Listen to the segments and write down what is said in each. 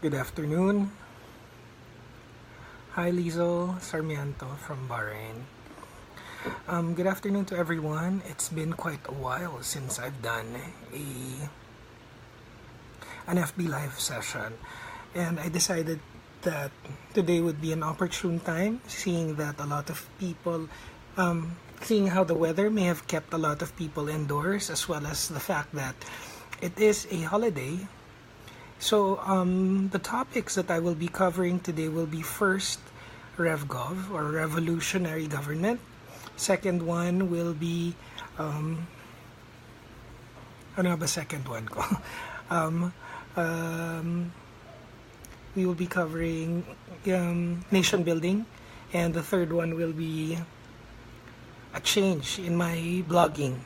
Good afternoon. Hi, Lizo Sarmiento from Bahrain. Good afternoon to everyone. It's been quite a while since I've done an FB Live session, and I decided that today would be an opportune time, seeing that a lot of people, seeing how the weather may have kept a lot of people indoors, as well as the fact that it is a holiday. So, the topics that I will be covering today will be first, RevGov, or Revolutionary Government. Second one will be, ano ba second one ko? We will be covering nation building. And the third one will be a change in my blogging.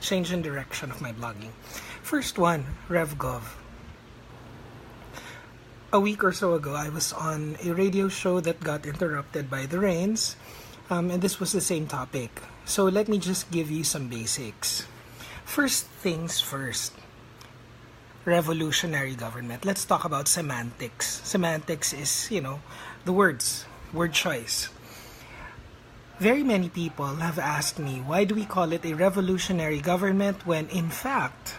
Change in direction of my blogging. First one, RevGov. A week or so ago, I was on a radio show that got interrupted by the rains, and this was the same topic. So let me just give you some basics. First things first, revolutionary government. Let's talk about semantics. Semantics is, the words, word choice. Very many people have asked me, why do we call it a revolutionary government when in fact,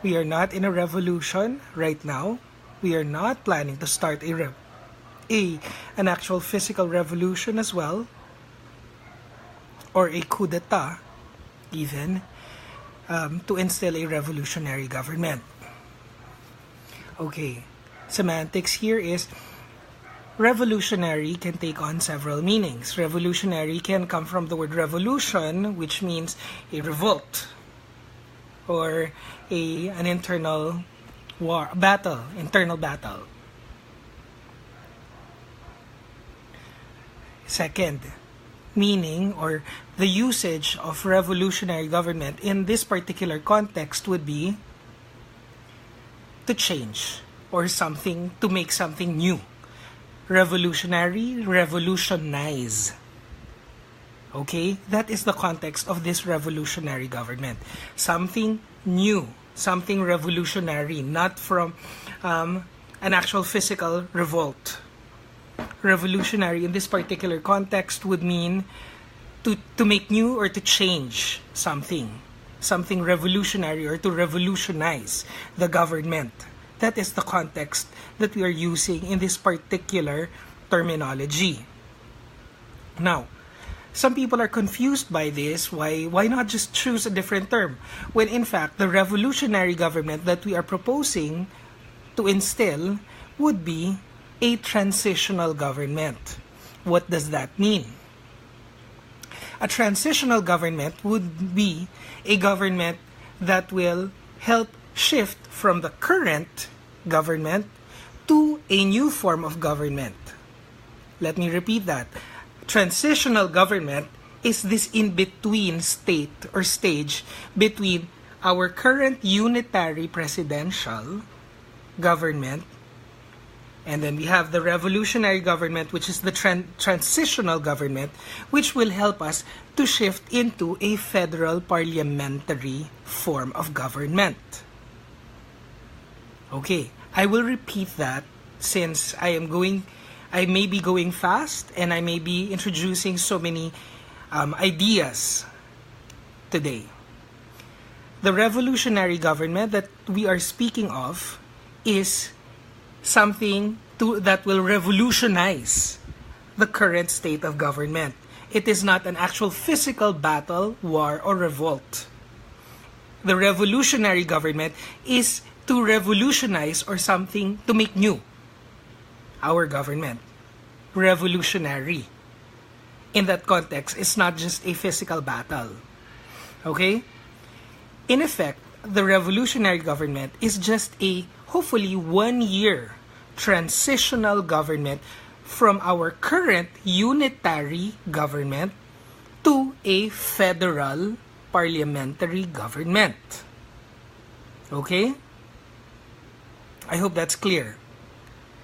we are not in a revolution right now. We are not planning to start an actual physical revolution as well, or a coup d'etat even, to instill a revolutionary government. Okay, semantics here is revolutionary can take on several meanings. Revolutionary can come from the word revolution, which means a revolt or an internal war, battle, internal battle. Second, meaning or the usage of revolutionary government in this particular context would be to change or something, to make something new. Revolutionary, revolutionize. Okay, that is the context of this revolutionary government. Something new. Something revolutionary, not from an actual physical revolt. Revolutionary in this particular context would mean to make new or to change something revolutionary or to revolutionize the government. That is the context that we are using in this particular terminology. Now, some people are confused by this. Why not just choose a different term? When in fact, the revolutionary government that we are proposing to instill would be a transitional government. What does that mean? A transitional government would be a government that will help shift from the current government to a new form of government. Let me repeat that. Transitional government is this in-between state or stage between our current unitary presidential government, and then we have the revolutionary government, which is the transitional government, which will help us to shift into a federal parliamentary form of government. Okay, I will repeat that since I may be going fast and I may be introducing so many ideas today. The revolutionary government that we are speaking of is something that will revolutionize the current state of government. It is not an actual physical battle, war, or revolt. The revolutionary government is to revolutionize or something to make new our government. Revolutionary. In that context, it's not just a physical battle. Okay? In effect, the revolutionary government is just a hopefully 1-year transitional government from our current unitary government to a federal parliamentary government. Okay? I hope that's clear.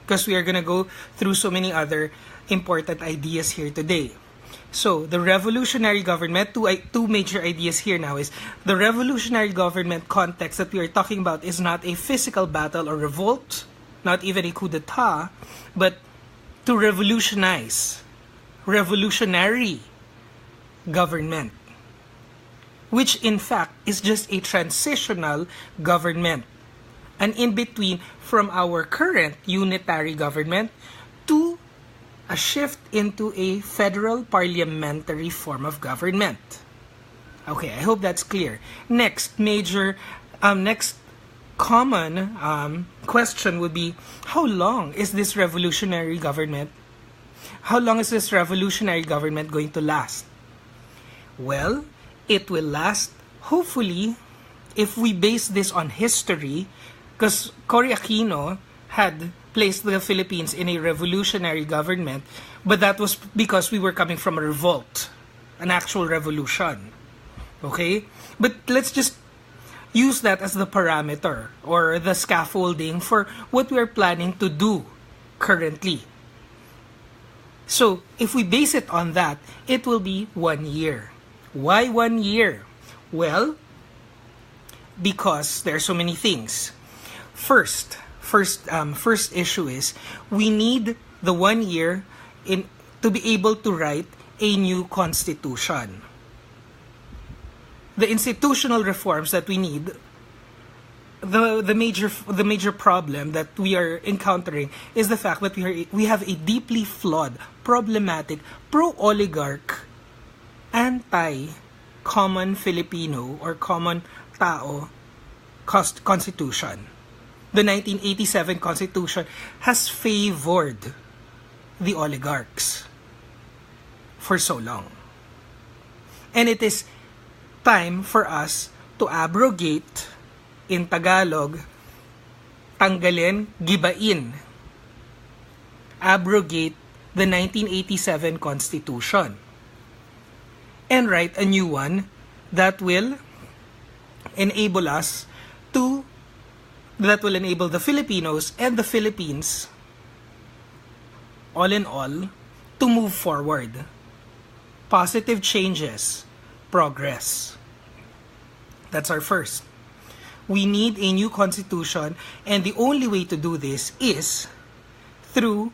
Because we are going to go through so many other important ideas here today. So, the revolutionary government, two major ideas here now is the revolutionary government context that we are talking about is not a physical battle or revolt, not even a coup d'etat, but to revolutionize, revolutionary government, which in fact is just a transitional government, an in-between from our current unitary government to a shift into a federal parliamentary form of government. Okay, I hope that's clear. Next common question would be, how long is this revolutionary government? How long is this revolutionary government going to last? Well, it will last, hopefully, if we base this on history, because Cory Aquino had placed the Philippines in a revolutionary government, but that was because we were coming from a revolt, an actual revolution. Okay? But let's just use that as the parameter or the scaffolding for what we are planning to do currently. So, if we base it on that, it will be 1 year. Why 1 year? Well, because there are so many things. First issue is we need the 1 year to be able to write a new constitution. The institutional reforms that we need, the major problem that we are encountering is the fact that we have a deeply flawed, problematic, pro-oligarch, anti-common Filipino or common tao constitution. The 1987 Constitution has favored the oligarchs for so long. And it is time for us to abrogate, in Tagalog, tanggalin, gibain, abrogate the 1987 Constitution and write a new one that will enable the Filipinos and the Philippines, all in all, to move forward. Positive changes, progress. That's our first. We need a new constitution, and the only way to do this is through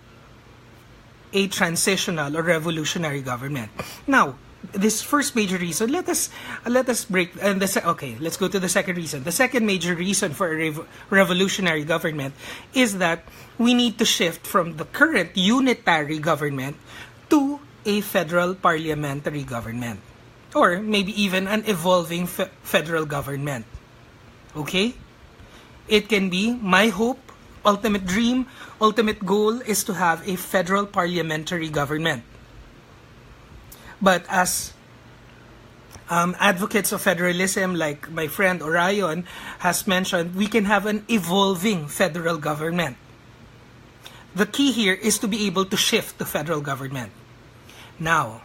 a transitional or revolutionary government. Now, this first major reason, let us break. Let's go to the second reason. The second major reason for a revolutionary government is that we need to shift from the current unitary government to a federal parliamentary government, or maybe even an evolving federal government. Okay? It can be my hope, ultimate dream, ultimate goal is to have a federal parliamentary government. But as advocates of federalism, like my friend Orion has mentioned, we can have an evolving federal government. The key here is to be able to shift to federal government. Now,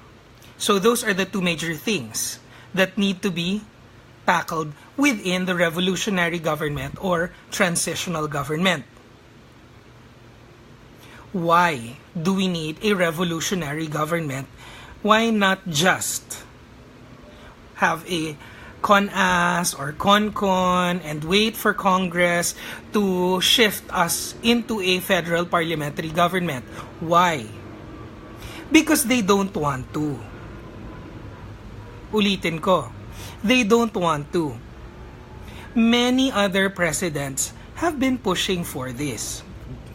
so those are the two major things that need to be tackled within the revolutionary government or transitional government. Why do we need a revolutionary government? Why not just have a CONAS or CONCON and wait for Congress to shift us into a federal parliamentary government? Why? Because they don't want to. Ulitin ko. They don't want to. Many other presidents have been pushing for this.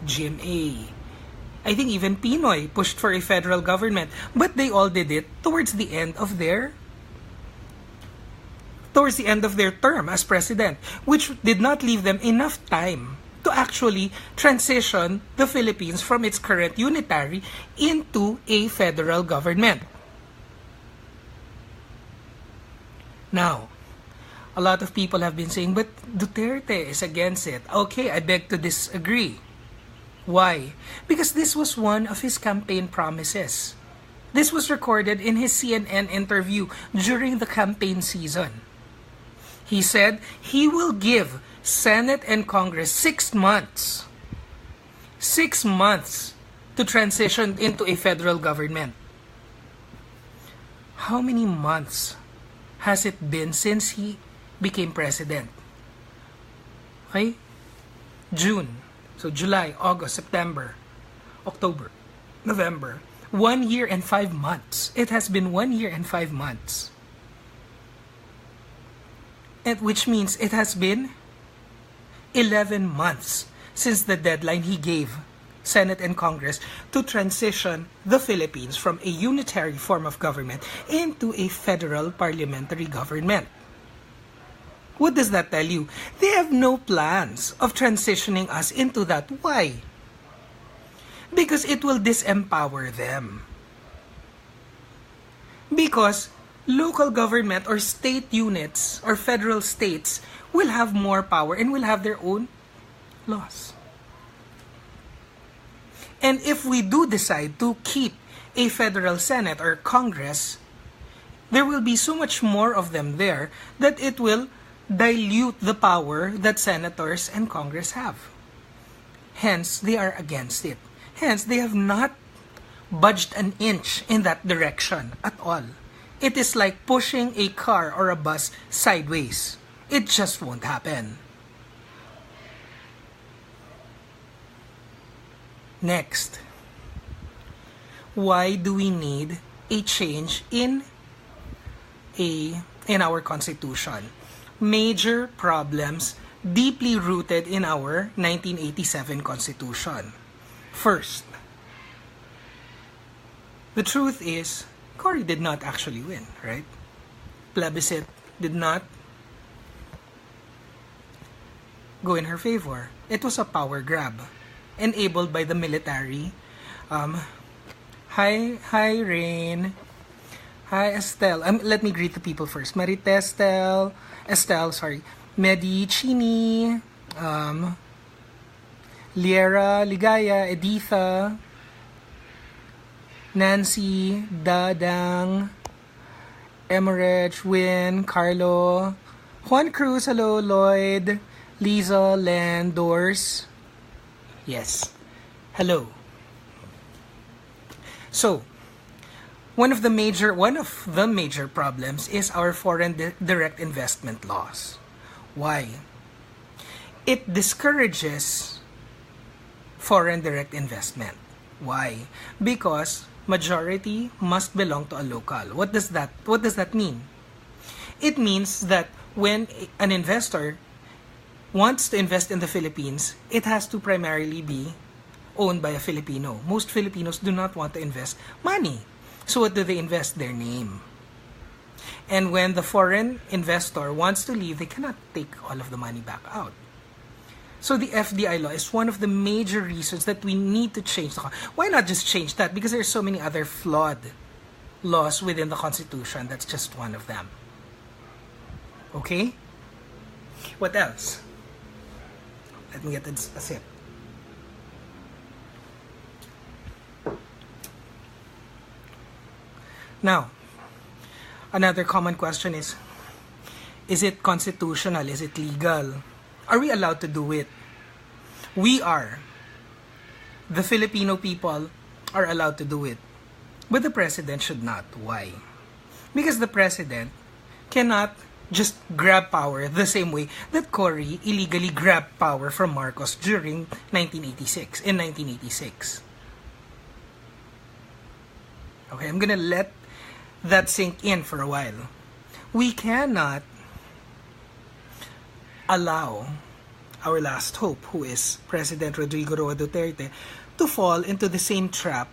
GMA. I think even Pinoy pushed for a federal government, but they all did it towards the end of their term as president, which did not leave them enough time to actually transition the Philippines from its current unitary into a federal government. Now, a lot of people have been saying, but Duterte is against it. Okay, I beg to disagree. Why? Because this was one of his campaign promises. This was recorded in his CNN interview during the campaign season. He said he will give Senate and Congress 6 months. 6 months to transition into a federal government. How many months has it been since he became president? Okay? June. So July, August, September, October, November. 1 year and 5 months. It has been 1 year and 5 months. And which means it has been 11 months since the deadline he gave Senate and Congress to transition the Philippines from a unitary form of government into a federal parliamentary government. What does that tell you? They have no plans of transitioning us into that. Why? Because it will disempower them. Because local government or state units or federal states will have more power and will have their own laws. And if we do decide to keep a federal Senate or Congress, there will be so much more of them there that it will dilute the power that senators and Congress have. Hence, they are against it. Hence, they have not budged an inch in that direction at all. It is like pushing a car or a bus sideways. It just won't happen. Next, why do we need a change in our Constitution? Major problems deeply rooted in our 1987 Constitution. First, the truth is, Cory did not actually win, right? Plebiscite did not go in her favor. It was a power grab, enabled by the military. Hi, Rain. Hi, Estelle. Let me greet the people first. Estelle, Medicini, Liera, Ligaya, Editha, Nancy, Dadang, Emerich, Win, Carlo, Juan Cruz, hello, Lloyd, Liza, Len, Doors. Yes. Hello. So, one of the major problems is our foreign direct investment laws. Why? It discourages foreign direct investment. Why? Because majority must belong to a local. What does that mean? It means that when an investor wants to invest in the Philippines, it has to primarily be owned by a Filipino. Most Filipinos do not want to invest money. So what do they invest? Their name. And when the foreign investor wants to leave, they cannot take all of the money back out. So the FDI law is one of the major reasons that we need to change the. Why not just change that? Because there's so many other flawed laws within the Constitution. That's just one of them. Okay? What else? Let me get a sip. Now, another common question is it constitutional? Is it legal? Are we allowed to do it? We are. The Filipino people are allowed to do it. But the president should not. Why? Because the president cannot just grab power the same way that Cory illegally grabbed power from Marcos during 1986. Okay, I'm gonna let that sink in for a while. We cannot allow our last hope, who is President Rodrigo Duterte, to fall into the same trap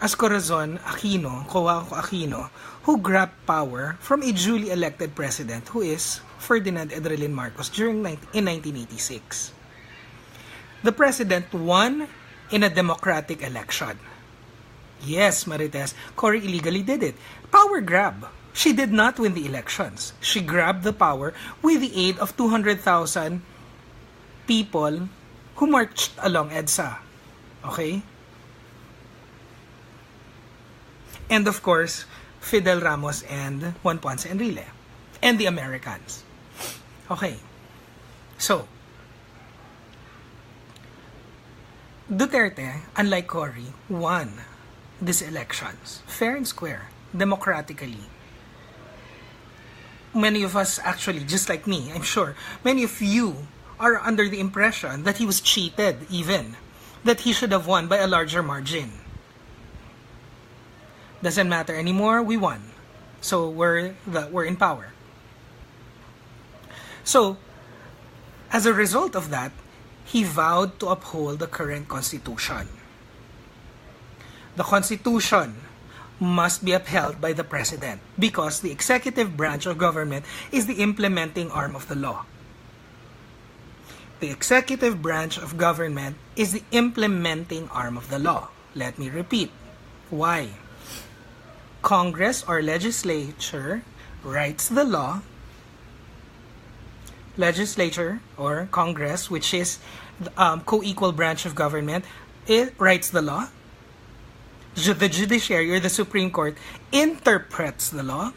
as Corazon Aquino, who grabbed power from a duly elected president, who is Ferdinand Edrelin Marcos in 1986. The president won in a democratic election. Yes, Marites, Cory illegally did it. Power grab. She did not win the elections. She grabbed the power with the aid of 200,000 people who marched along EDSA. Okay? And of course, Fidel Ramos and Juan Ponce Enrile. And the Americans. Okay. So, Duterte, unlike Cory, won these elections fair and square, democratically. Many of us actually, just like me, I'm sure, many of you are under the impression that he was cheated even, that he should have won by a larger margin. Doesn't matter anymore, we won. So we're in power. So, as a result of that, he vowed to uphold the current constitution. The constitution must be upheld by the president because the executive branch of government is the implementing arm of the law. The executive branch of government is the implementing arm of the law. Let me repeat. Why? Congress or legislature writes the law. Legislature or Congress, which is the co-equal branch of government, it writes the law. The judiciary or the Supreme Court interprets the law.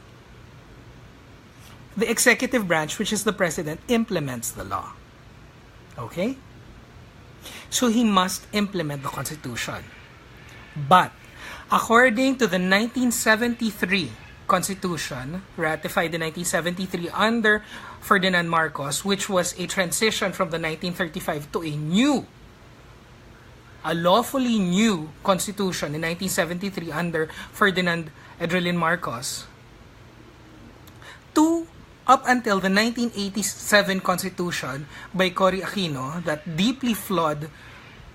The executive branch, which is the president, implements the law. Okay? So he must implement the Constitution. But, according to the 1973 Constitution, ratified in 1973 under Ferdinand Marcos, which was a transition from the 1935 to a lawfully new Constitution in 1973 under Ferdinand Edrelin Marcos, up until the 1987 Constitution by Cory Aquino, that deeply flawed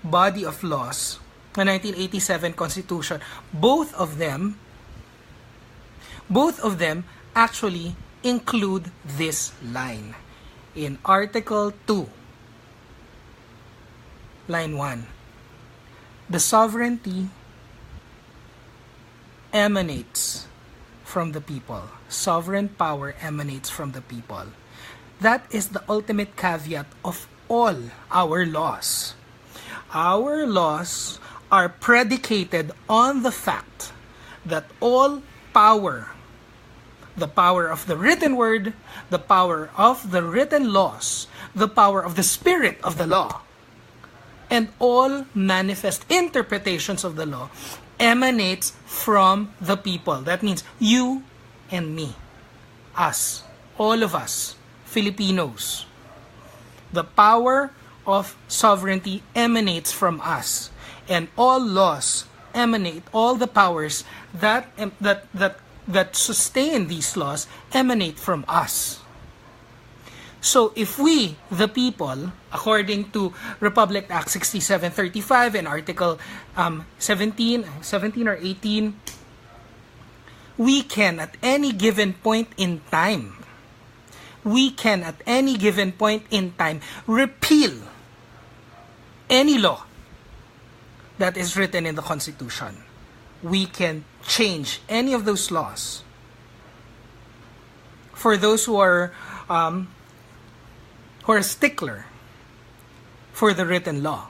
body of laws, the 1987 Constitution, both of them actually include this line in Article 2, line 1. The sovereignty emanates from the people. Sovereign power emanates from the people. That is the ultimate caveat of all our laws. Our laws are predicated on the fact that all power, the power of the written word, the power of the written laws, the power of the spirit of the law, and all manifest interpretations of the law emanates from the people. That means you and me, us, all of us, Filipinos. The power of sovereignty emanates from us, and all laws emanate, all the powers that sustain these laws emanate from us. So if we, the people, according to Republic Act 6735 and Article 17 or 18, we can at any given point in time, repeal any law that is written in the Constitution. We can change any of those laws. For those who are a stickler for the written law,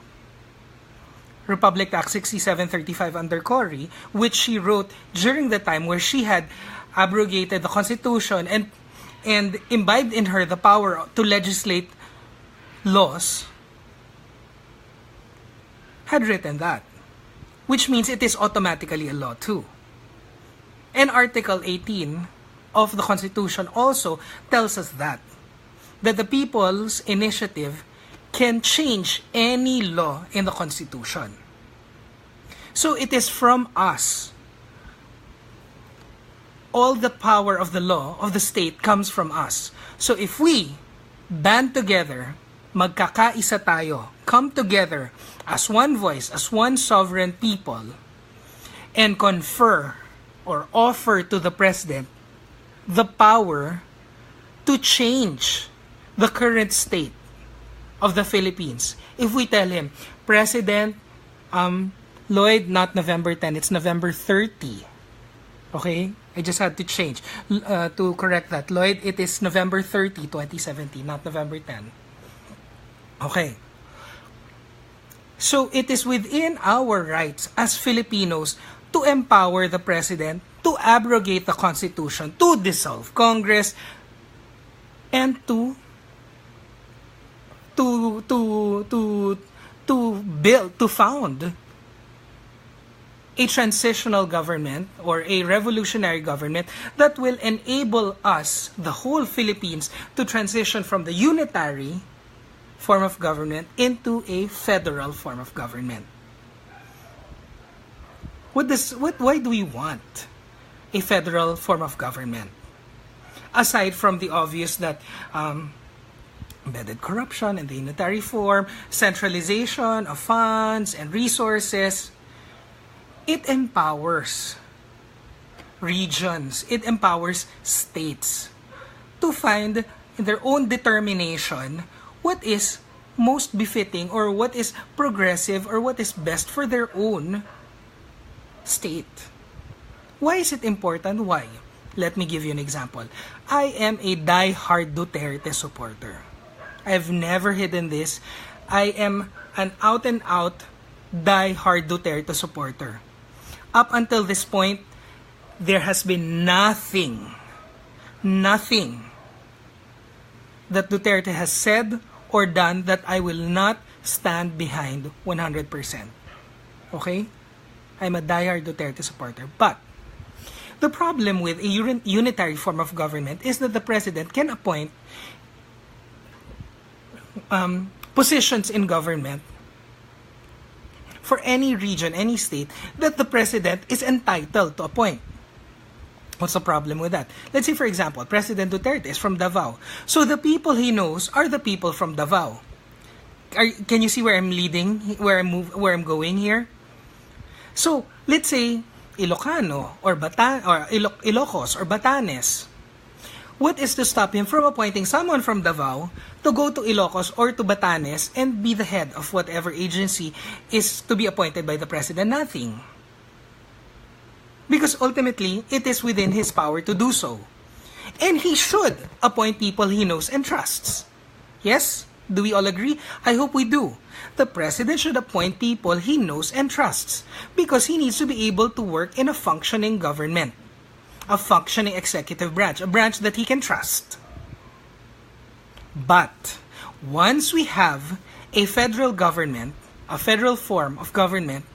Republic Act 6735 under Cory, which she wrote during the time where she had abrogated the Constitution and imbibed in her the power to legislate laws, had written that, which means it is automatically a law too. And Article 18 of the Constitution also tells us that the people's initiative can change any law in the Constitution. So it is from us. All the power of the law of the state comes from us. So if we band together magkakaisa tayo, come together as one voice, as one sovereign people, and confer or offer to the president the power to change the current state of the Philippines. If we tell him, President, Lloyd, not November 10, it's November 30. Okay? I just had to change to correct that. Lloyd, it is November 30, 2017, not November 10. Okay. So it is within our rights as Filipinos to empower the president to abrogate the Constitution, to dissolve Congress, and to build, to found a transitional government or a revolutionary government that will enable us, the whole Philippines, to transition from the unitary form of government into a federal form of government. Why do we want a federal form of government? Aside from the obvious that embedded corruption in the unitary form, centralization of funds and resources, it empowers regions, it empowers states to find in their own determination what is most befitting or what is progressive or what is best for their own state. Why is it important? Why? Let me give you an example. I am a die-hard Duterte supporter. I've never hidden this. I am an out-and-out die-hard Duterte supporter. Up until this point, there has been nothing that Duterte has said or done that I will not stand behind 100%. Okay? I'm a die-hard Duterte supporter. But the problem with a unitary form of government is that the president can appoint positions in government for any region, any state that the president is entitled to appoint. What's the problem with that? Let's say, for example, President Duterte is from Davao. So the people he knows are the people from Davao. Can you see where I'm leading, where I'm going here? So, let's say, Ilocano or Ilocos or Batanes. What is to stop him from appointing someone from Davao to go to Ilocos or to Batanes and be the head of whatever agency is to be appointed by the president? Nothing. Because ultimately, it is within his power to do so. And he should appoint people he knows and trusts. Yes? Do we all agree? I hope we do. The president should appoint people he knows and trusts because he needs to be able to work in a functioning government, a functioning executive branch, a branch that he can trust. But once we have a federal government, a federal form of government,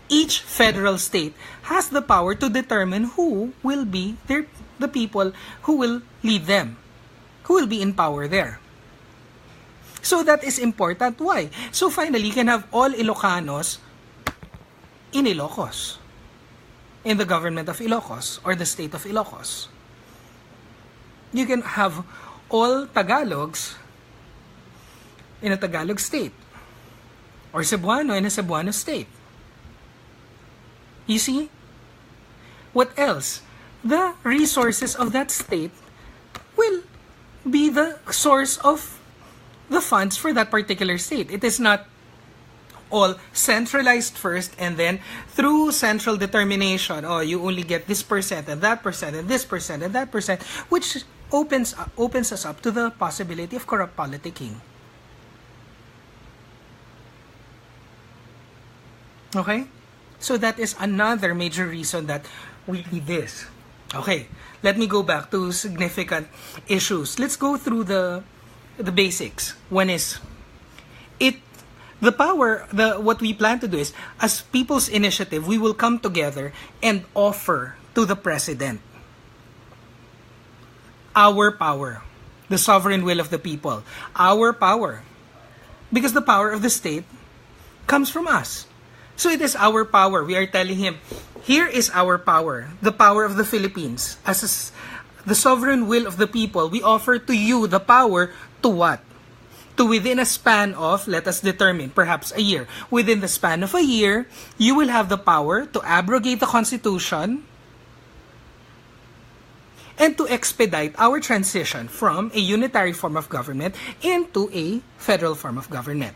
each federal state has the power to determine who will be the people who will lead them, who will be in power there. So that is important. Why? So finally, you can have all Ilocanos in Ilocos, in the government of Ilocos or the state of Ilocos. You can have all Tagalogs in a Tagalog state or Cebuano in a Cebuano state. You see? What else? The resources of that state will be the source of the funds for that particular state. It is not all centralized first and then through central determination, you only get this percent and that percent and this percent and that percent, which opens us up to the possibility of corrupt politicking. Okay? So that is another major reason that we need this. Okay, let me go back to significant issues. Let's go through the basics. One is what we plan to do is, as people's initiative, we will come together and offer to the president our power, the sovereign will of the people, our power, because the power of the state comes from us. So it is our power. We are telling him, here is our power, the power of the Philippines. As the sovereign will of the people, we offer to you the power to what? to within a span of, let us determine, perhaps a year. Within the span of a year, you will have the power to abrogate the Constitution and to expedite our transition from a unitary form of government into a federal form of government.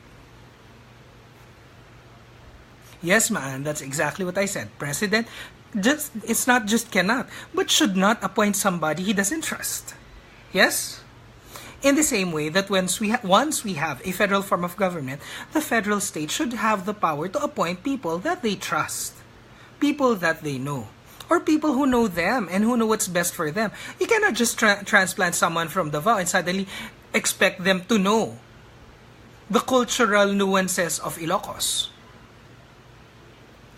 Yes, man, that's exactly what I said. President, it's not just cannot, but should not appoint somebody he doesn't trust. Yes? In the same way that once we have a federal form of government, the federal state should have the power to appoint people that they trust, people that they know, or people who know them and who know what's best for them. You cannot just transplant someone from Davao and suddenly expect them to know the cultural nuances of Ilocos.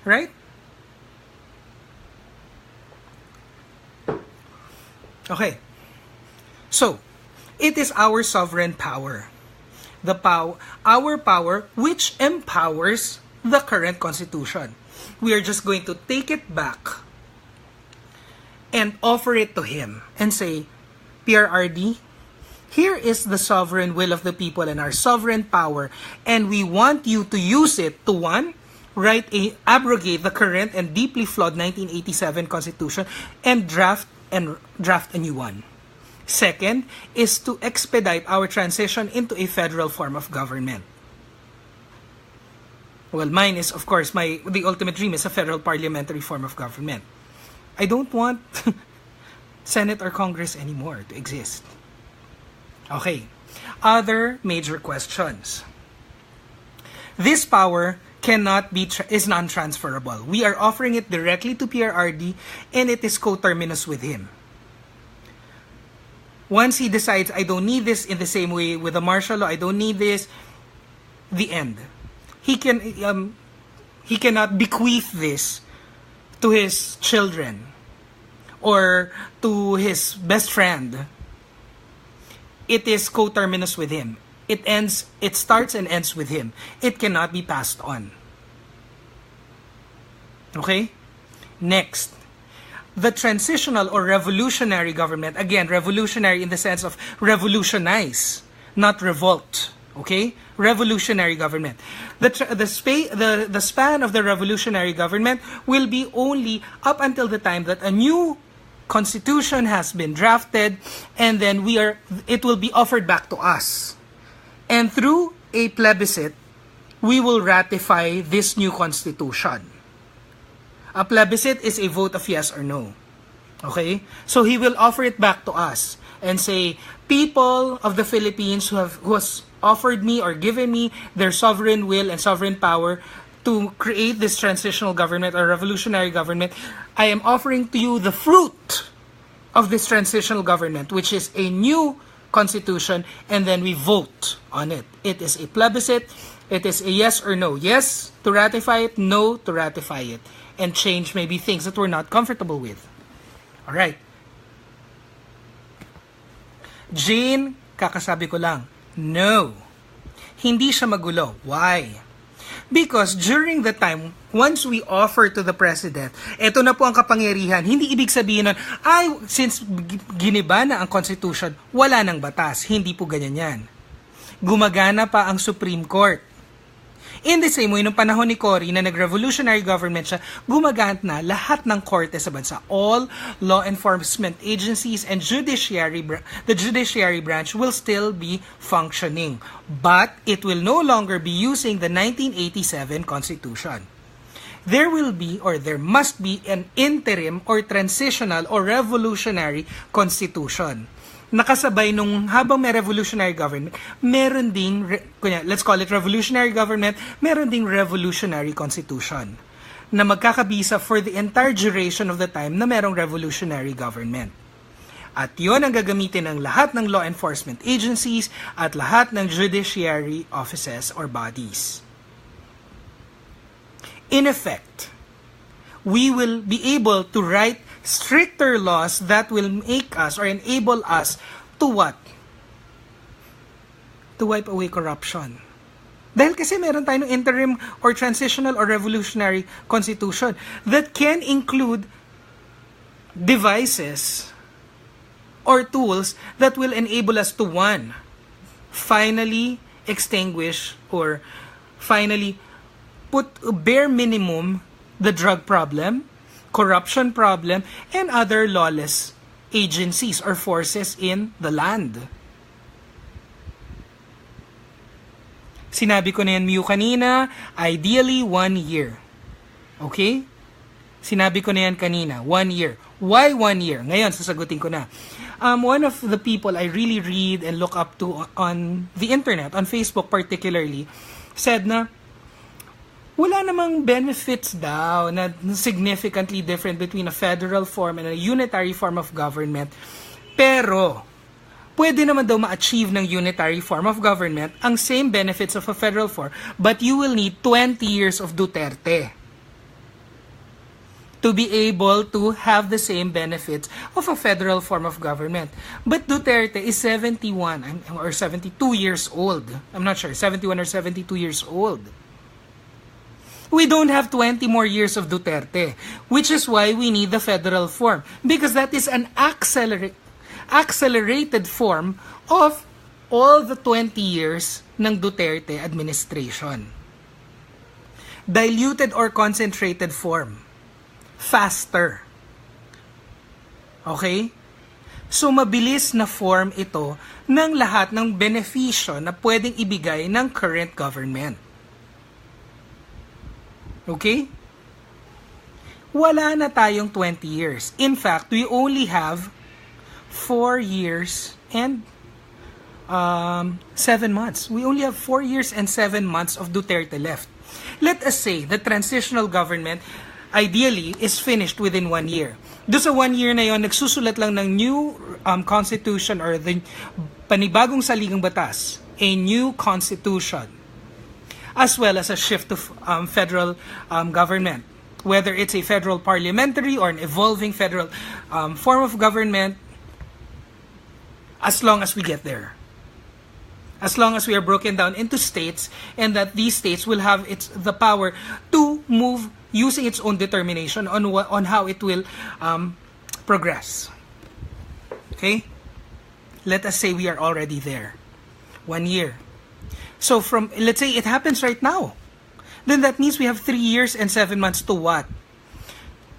Right? Okay. So, it is our sovereign power. Our power which empowers the current constitution. We are just going to take it back and offer it to him and say, PRRD, here is the sovereign will of the people and our sovereign power, and we want you to use it to, one, abrogate the current and deeply flawed 1987 Constitution and draft a new one. Second is to expedite our transition into a federal form of government. Well, mine is, of course, the ultimate dream is a federal parliamentary form of government. I don't want Senate or Congress anymore to exist. Okay. Other major questions. This power is non-transferable. We are offering it directly to PRRD and it is coterminous with him. Once he decides, I don't need this, in the same way with the martial law, I don't need this, the end. He cannot bequeath this to his children or to his best friend. It is coterminous with him. It starts and ends with him. It cannot be passed on. Okay? Next. The transitional or revolutionary government, again, revolutionary in the sense of revolutionize, not revolt. Okay? Revolutionary government. The span of the revolutionary government will be only up until the time that a new constitution has been drafted, and then it will be offered back to us. And through a plebiscite, we will ratify this new constitution. A plebiscite is a vote of yes or no. Okay? So he will offer it back to us and say, people of the Philippines who has offered me or given me their sovereign will and sovereign power to create this transitional government or revolutionary government, I am offering to you the fruit of this transitional government, which is a new constitution, and then we vote on it. It is a plebiscite. It is a yes or no. Yes to ratify it, no to ratify it. And change maybe things that we're not comfortable with. Alright. Jane, kakasabi ko lang, no. Hindi siya magulo. Why? Because during the time, once we offer to the president, eto na po ang kapangyarihan, hindi ibig sabihin nun, since giniba na ang constitution, wala nang batas. Hindi po ganyan yan. Gumagana pa ang Supreme Court. In the same way, nung panahon ni Cory na nag-revolutionary government siya, gumagamit na lahat ng korte sa bansa. All law enforcement agencies and the judiciary branch will still be functioning. But it will no longer be using the 1987 Constitution. There must be an interim or transitional or revolutionary constitution. Nakasabay nung habang may revolutionary government, meron ding, let's call it revolutionary government, meron ding revolutionary constitution na magkakabisa for the entire duration of the time na merong revolutionary government. At yon ang gagamitin ng lahat ng law enforcement agencies at lahat ng judiciary offices or bodies. In effect, we will be able to write stricter laws that will make us or enable us to what? To wipe away corruption. Dahil kasi meron tayong interim or transitional or revolutionary constitution that can include devices or tools that will enable us to, one, finally extinguish or finally put bare minimum the drug problem, corruption problem, and other lawless agencies or forces in the land. Sinabi ko na yan, Mew, kanina, ideally 1 year. Okay? Sinabi ko na yan kanina, 1 year. Why 1 year? Ngayon, sasagutin ko na. One of the people I really read and look up to on the internet, on Facebook particularly, said na, wala namang benefits daw na significantly different between a federal form and a unitary form of government. Pero, pwede naman daw ma-achieve ng unitary form of government ang same benefits of a federal form, but you will need 20 years of Duterte to be able to have the same benefits of a federal form of government. But Duterte is 71 or 72 years old. I'm not sure, 71 or 72 years old. We don't have 20 more years of Duterte, which is why we need the federal form, because that is an accelerated form of all the 20 years ng Duterte administration. Diluted or concentrated form. Faster. Okay? So, mabilis na form ito ng lahat ng benepisyo na pwedeng ibigay ng current government. Okay? Wala na tayong 20 years. In fact, we only have 4 years and 7 months. We only have 4 years and 7 months of Duterte left. Let us say the transitional government ideally is finished within 1 year. Doon sa 1 year na yon, nagsusulat lang ng new constitution or the panibagong saligang batas, a new constitution, as well as a shift to federal government. Whether it's a federal parliamentary or an evolving federal form of government, as long as we get there. As long as we are broken down into states and that these states will have the power to move using its own determination on how it will progress. Okay? Let us say we are already there. 1 year. So let's say it happens right now. Then that means we have 3 years and 7 months to what?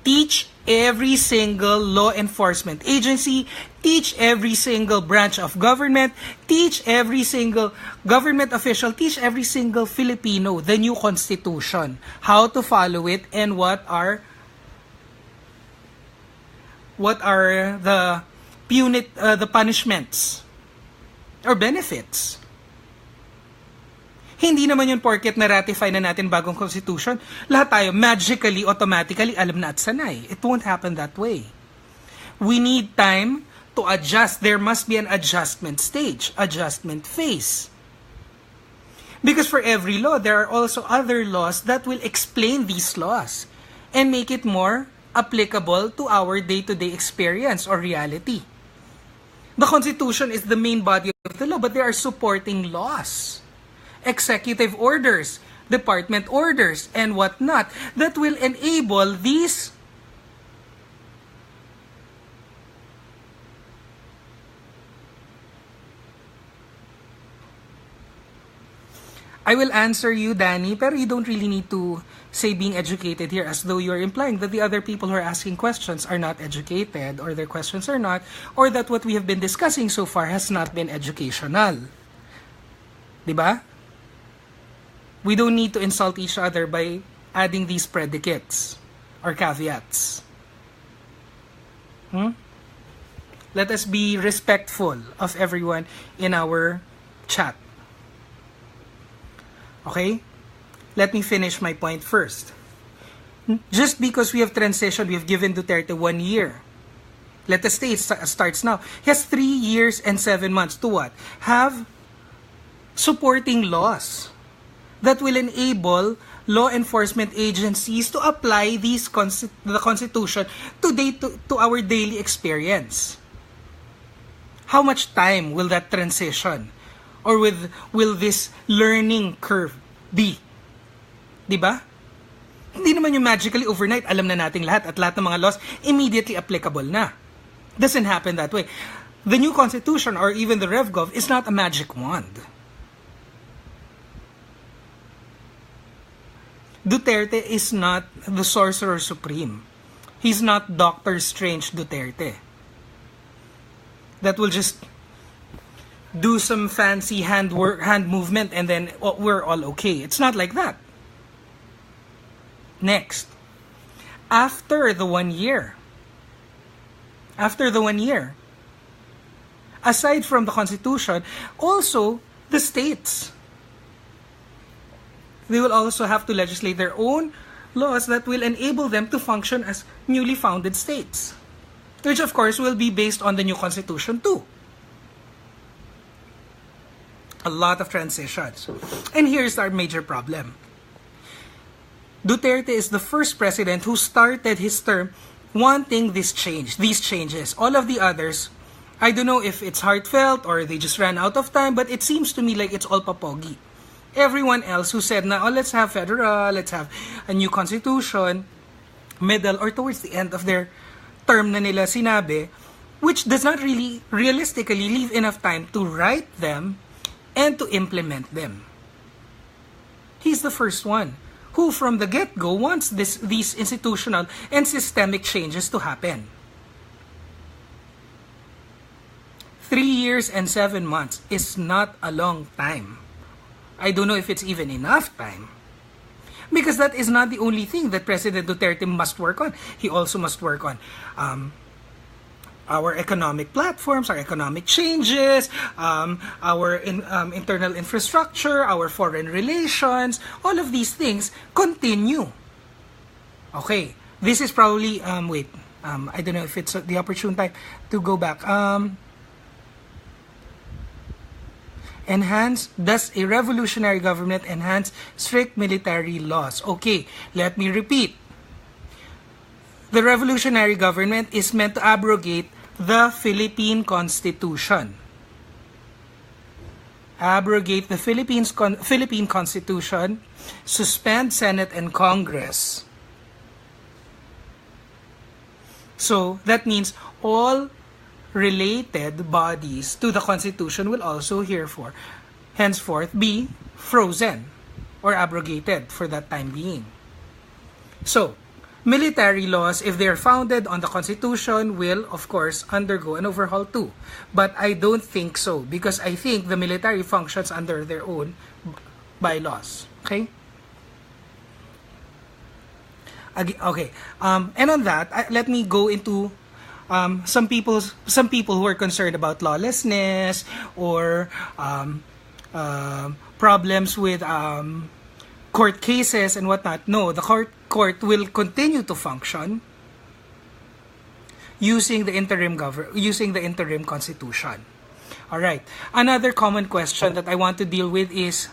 Teach every single law enforcement agency, teach every single branch of government, teach every single government official, teach every single Filipino the new constitution, how to follow it, and what are the punishments or benefits. Hindi naman yun porket na-ratify na natin bagong constitution, lahat tayo magically, automatically, alam na at sanay. It won't happen that way. We need time to adjust. There must be an adjustment stage, adjustment phase. Because for every law, there are also other laws that will explain these laws and make it more applicable to our day-to-day experience or reality. The Constitution is the main body of the law, but there are supporting laws. Executive orders, department orders, and whatnot that will enable these I will answer you, Danny, pero you don't really need to say being educated here as though you're implying that the other people who are asking questions are not educated or their questions are not, or that what we have been discussing so far has not been educational. Diba? We don't need to insult each other by adding these predicates or caveats. Let us be respectful of everyone in our chat. Okay? Let me finish my point first. Just because we have transitioned, we have given Duterte 1 year. Let us say it starts now. He has 3 years and 7 months to what? Have supporting laws that will enable law enforcement agencies to apply the Constitution to our daily experience. How much time will that transition or will this learning curve be? Diba? Hindi naman yung magically overnight, alam na nating lahat at lahat ng mga laws immediately applicable na. Doesn't happen that way. The new Constitution or even the RevGov is not a magic wand. Duterte is not the Sorcerer Supreme. He's not Doctor Strange Duterte. That will just do some fancy hand movement and then we're all okay. It's not like that. Next, after the 1 year, aside from the Constitution, also the states, they will also have to legislate their own laws that will enable them to function as newly founded states, which of course will be based on the new Constitution too. A lot of transitions. And here's our major problem. Duterte is the first president who started his term wanting these changes. All of the others, I don't know if it's heartfelt or they just ran out of time, but it seems to me like it's all papogi. Everyone else who said na, let's have federal, let's have a new constitution, middle or towards the end of their term na nila sinabi, which does not really realistically leave enough time to write them and to implement them. He's the first one who from the get-go wants these institutional and systemic changes to happen. 3 years and 7 months is not a long time. I don't know if it's even enough time. Because that is not the only thing that President Duterte must work on. He also must work on our economic platforms, our economic changes, our internal infrastructure, our foreign relations. All of these things continue. Okay, this is probably, I don't know if it's the opportune time to go back. Does a revolutionary government enhance strict military laws? Okay, let me repeat. The revolutionary government is meant to abrogate the Philippine Constitution. Abrogate the Philippine Constitution, suspend Senate and Congress. So that means all related bodies to the Constitution will also henceforth be frozen or abrogated for that time being. So, military laws, if they're founded on the Constitution, will, of course, undergo an overhaul too. But I don't think so, because I think the military functions under their own bylaws. Okay? Okay. And on that, let me go into some people who are concerned about lawlessness or problems with court cases and whatnot. No, the court will continue to function using the interim constitution. All right. Another common question that I want to deal with is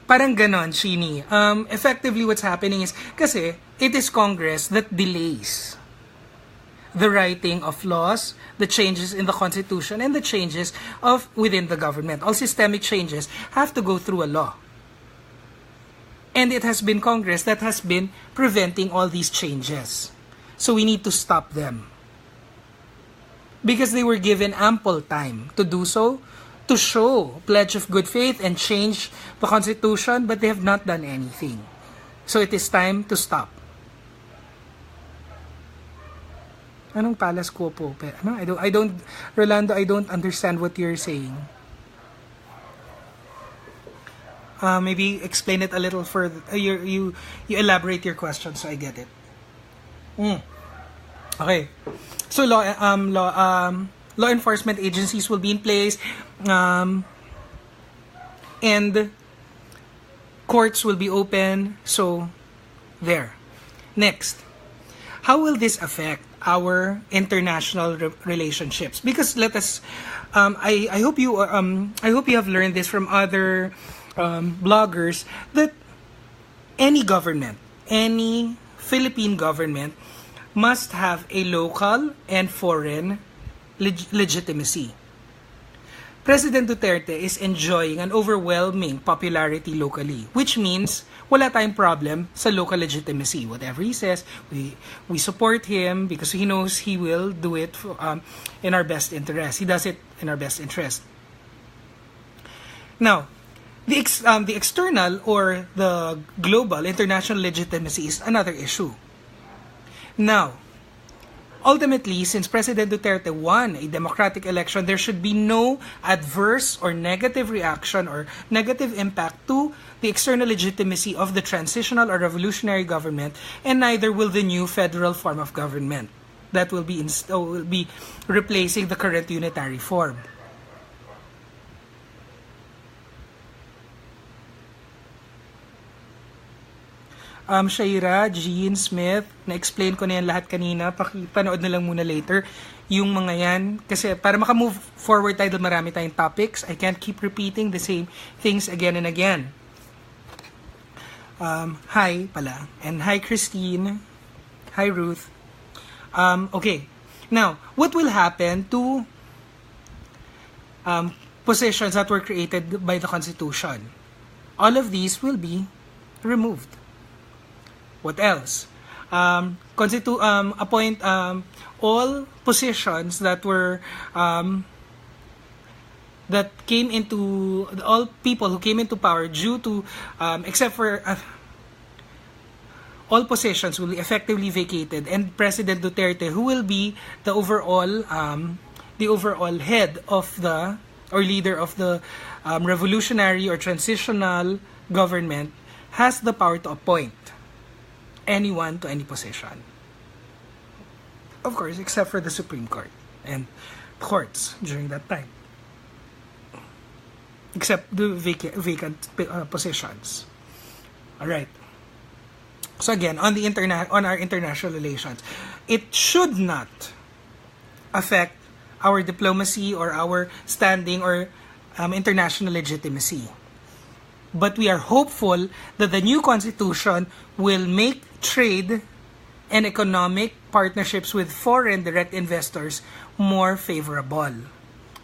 parang ganon, Shini. Effectively, what's happening is kasi it is Congress that delays the writing of laws, the changes in the Constitution, and the changes within the government. All systemic changes have to go through a law. And it has been Congress that has been preventing all these changes. So we need to stop them. Because they were given ample time to do so, to show pledge of good faith and change the Constitution, but they have not done anything. So it is time to stop. Anong palas ko po? Ano? Rolando, I don't understand what you're saying. Maybe explain it a little further. You elaborate your question so I get it. Okay. So law enforcement agencies will be in place, and courts will be open. So there. Next, how will this affect our international relationships? Because I hope you have learned this from other bloggers that any Philippine government must have a local and foreign legitimacy. President Duterte is enjoying an overwhelming popularity locally, which means wala tayong problem sa local legitimacy. Whatever he says, we support him because he knows he will do it in our best interest. He does it in our best interest. Now, The external or the global international legitimacy is another issue. Now, ultimately, since President Duterte won a democratic election, there should be no adverse or negative reaction or negative impact to the external legitimacy of the transitional or revolutionary government, and neither will the new federal form of government that will be replacing the current unitary form. Shaira, Jean, Smith, na-explain ko na yan lahat kanina. Pakipanood na lang muna later yung mga yan. Kasi para makamove forward tayo, marami tayong topics. I can't keep repeating the same things again and again. Hi pala. And hi Christine. Hi Ruth. Okay. Now, what will happen to positions that were created by the Constitution? All of these will be removed. What else? Appoint all positions that were that came into all people who came into power due to except for all positions will be effectively vacated, and President Duterte, who will be the overall head of the or leader of the revolutionary or transitional government, has the power to appoint anyone to any position. Of course, except for the Supreme Court and courts during that time. Except the vacant positions. Alright. So again, on our international relations, it should not affect our diplomacy or our standing or international legitimacy. But we are hopeful that the new constitution will make trade and economic partnerships with foreign direct investors more favorable,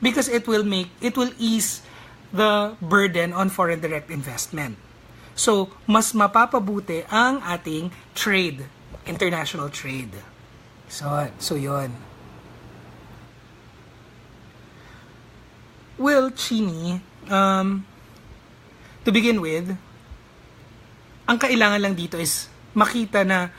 because it will ease the burden on foreign direct investment. So, mas mapapabuti ang ating trade, international trade. So yon. Well, Chini, to begin with, ang kailangan lang dito is makita na,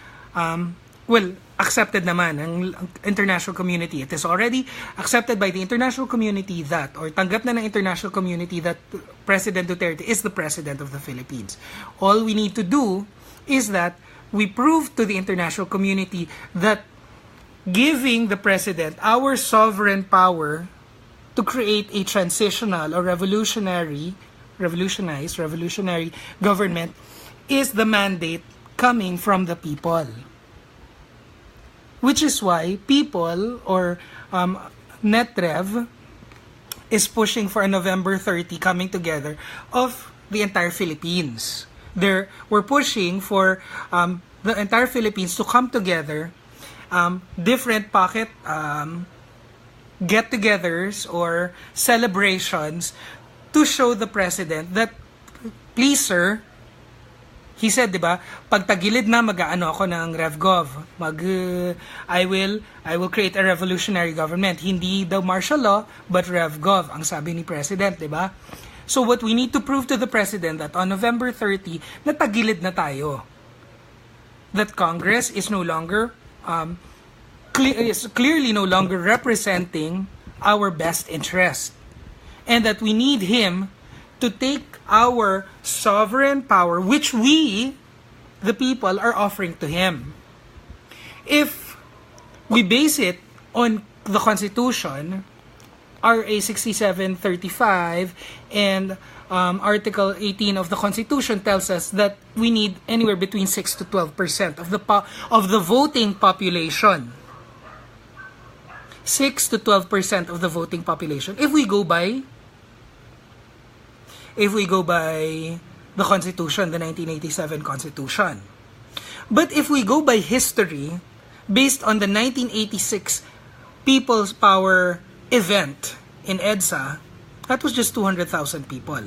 accepted naman ng international community. It is already accepted by the international community that, or tanggap na ng international community that President Duterte is the President of the Philippines. All we need to do is that we prove to the international community that giving the President our sovereign power to create a transitional or revolutionary government is the mandate coming from the people. Which is why people or NetRev is pushing for a November 30 coming together of the entire Philippines. We're pushing for the entire Philippines to come together, different pocket get-togethers or celebrations to show the President that, please sir, he said, di ba, pag tagilid na mag-aano ako ng RevGov, I will create a revolutionary government. Hindi daw martial law, but RevGov, ang sabi ni President, di ba? So what we need to prove to the President that on November 30, natagilid na tayo. That Congress is no longer, is clearly no longer representing our best interest. And that we need him to take our sovereign power, which we, the people, are offering to him. If we base it on the Constitution, RA 6735 and Article 18 of the Constitution tells us that we need anywhere between 6 to 12% of the voting population. 6 to 12% of the voting population. If we go by the Constitution, the 1987 Constitution. But if we go by history, based on the 1986 People's Power event in EDSA, that was just 200,000 people.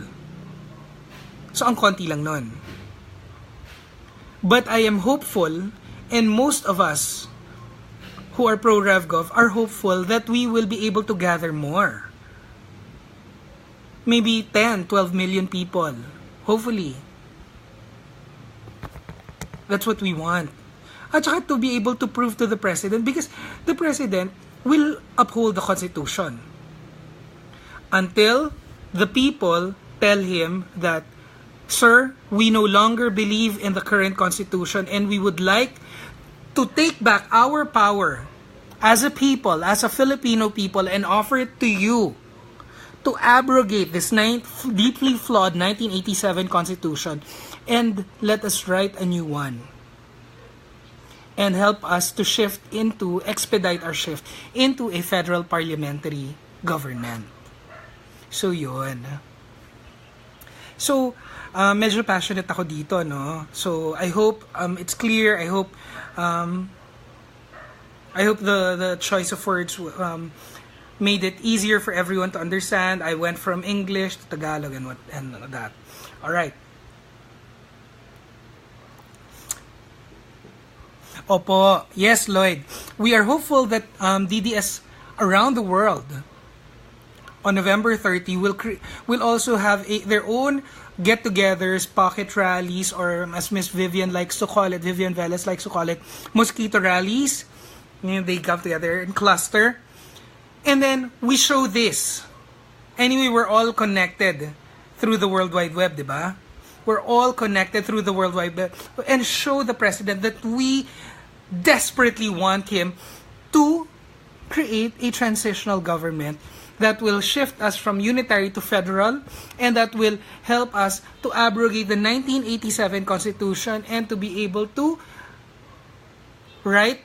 So, ang konti lang nun. But I am hopeful, and most of us who are pro-RevGov are hopeful that we will be able to gather more. maybe 10, 12 million people. Hopefully. That's what we want. At saka to be able to prove to the president, because the president will uphold the Constitution until the people tell him that, sir, we no longer believe in the current Constitution and we would like to take back our power as a people, as a Filipino people, and offer it to you to abrogate this deeply flawed 1987 Constitution and let us write a new one. And help us to expedite our shift into a federal parliamentary government. So, yun. So, medyo passionate ako dito, no? So, I hope it's clear. I hope the choice of words made it easier for everyone to understand. I went from English to Tagalog and that. All right. Opo. Yes, Lloyd. We are hopeful that DDS around the world on November 30 will also have their own get-togethers, pocket rallies, or as Miss Vivian Velez likes to call it, mosquito rallies. They come together in cluster. And then we show this. Anyway, we're all connected through the World Wide Web, diba? We're all connected through the World Wide Web. And show the president that we desperately want him to create a transitional government that will shift us from unitary to federal and that will help us to abrogate the 1987 Constitution and to be able to write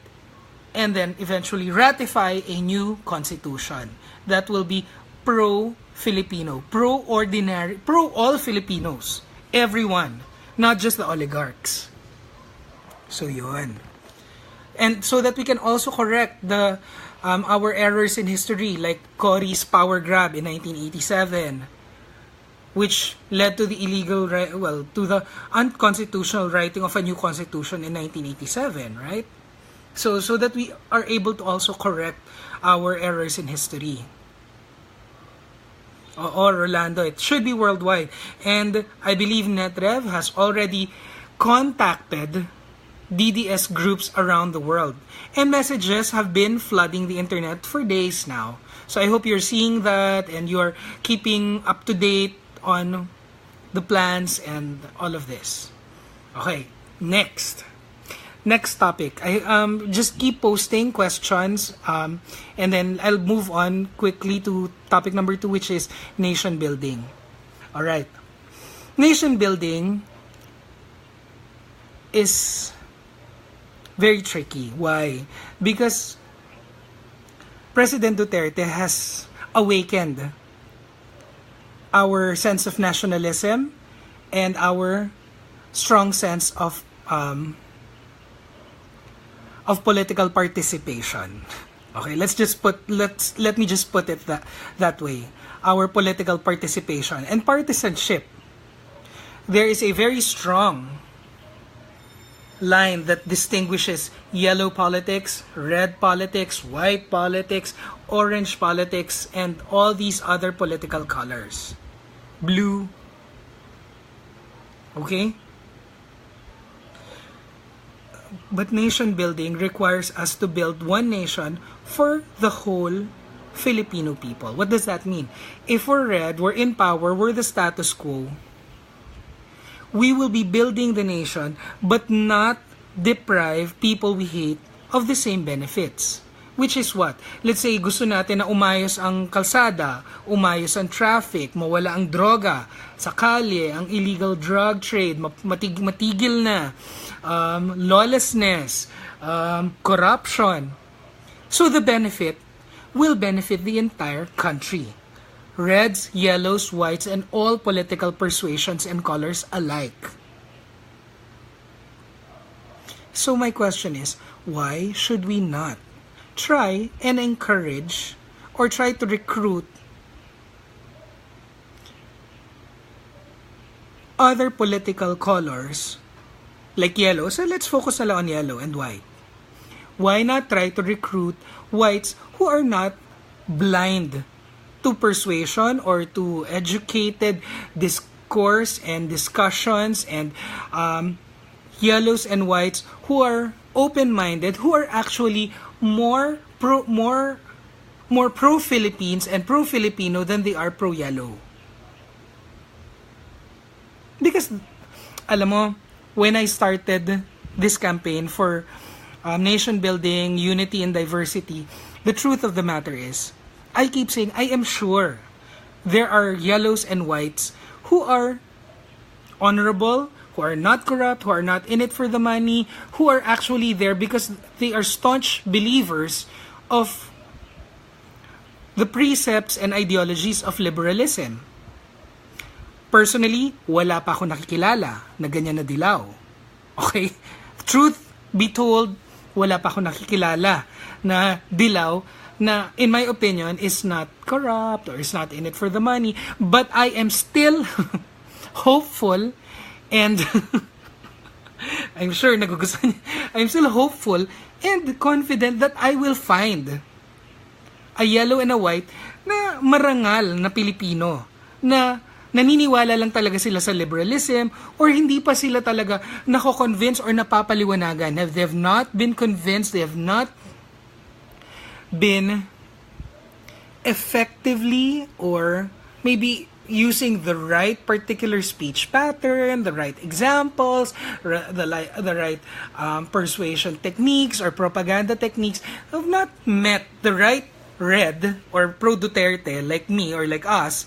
and then eventually ratify a new Constitution that will be pro-Filipino, pro-ordinary, pro-all Filipinos, everyone, not just the oligarchs. So yun. And so that we can also correct our errors in history, like Cory's power grab in 1987, which led to the to the unconstitutional writing of a new constitution in 1987, right? So that we are able to also correct our errors in history. Or Rolando, it should be worldwide. And I believe NetRev has already contacted DDS groups around the world. And messages have been flooding the internet for days now. So I hope you're seeing that and you're keeping up to date on the plans and all of this. Okay, next topic. I just keep posting questions and then I'll move on quickly to topic number 2, which is nation building. All right. Nation building is very tricky. Why? Because President Duterte has awakened our sense of nationalism and our strong sense of political participation. Okay, let me just put it that way. Our political participation and partisanship. There is a very strong line that distinguishes yellow politics, red politics, white politics, orange politics, and all these other political colors. Blue. Okay? But nation building requires us to build one nation for the whole Filipino people. What does that mean? If we're red, we're in power, we're the status quo, we will be building the nation but not deprive people we hate of the same benefits. Which is what? Let's say gusto natin na umayos ang kalsada, umayos ang traffic, mawala ang droga sa kalye, ang illegal drug trade, matigil na, lawlessness, corruption. So the benefit will benefit the entire country. Reds, yellows, whites, and all political persuasions and colors alike. So my question is, why should we not try and encourage or try to recruit other political colors like yellow? So let's focus on yellow and white. Why not try to recruit whites who are not blind to persuasion or to educated discourse and discussions, and yellows and whites who are open-minded, who are actually more pro-Philippines and pro-Filipino than they are pro-yellow. Because, alam mo, when I started this campaign for nation building, unity, and diversity, the truth of the matter is, I keep saying, I am sure there are yellows and whites who are honorable, who are not corrupt, who are not in it for the money, who are actually there because they are staunch believers of the precepts and ideologies of liberalism. Personally, wala pa ako nakikilala na ganyan na Dilaw. Okay? Truth be told, wala pa ako nakikilala na Dilaw na, in my opinion, is not corrupt or is not in it for the money. But I am still hopeful and I'm sure nagugustuhan niya. I'm still hopeful and confident that I will find a yellow and a white na marangal na Pilipino, na naniniwala lang talaga sila sa liberalism, or hindi pa sila talaga nako-convince or napapaliwanagan. They have not been convinced, they have not been effectively or maybe using the right particular speech pattern, the right examples, the right persuasion techniques or propaganda techniques, have not met the right red or pro-Duterte like me or like us.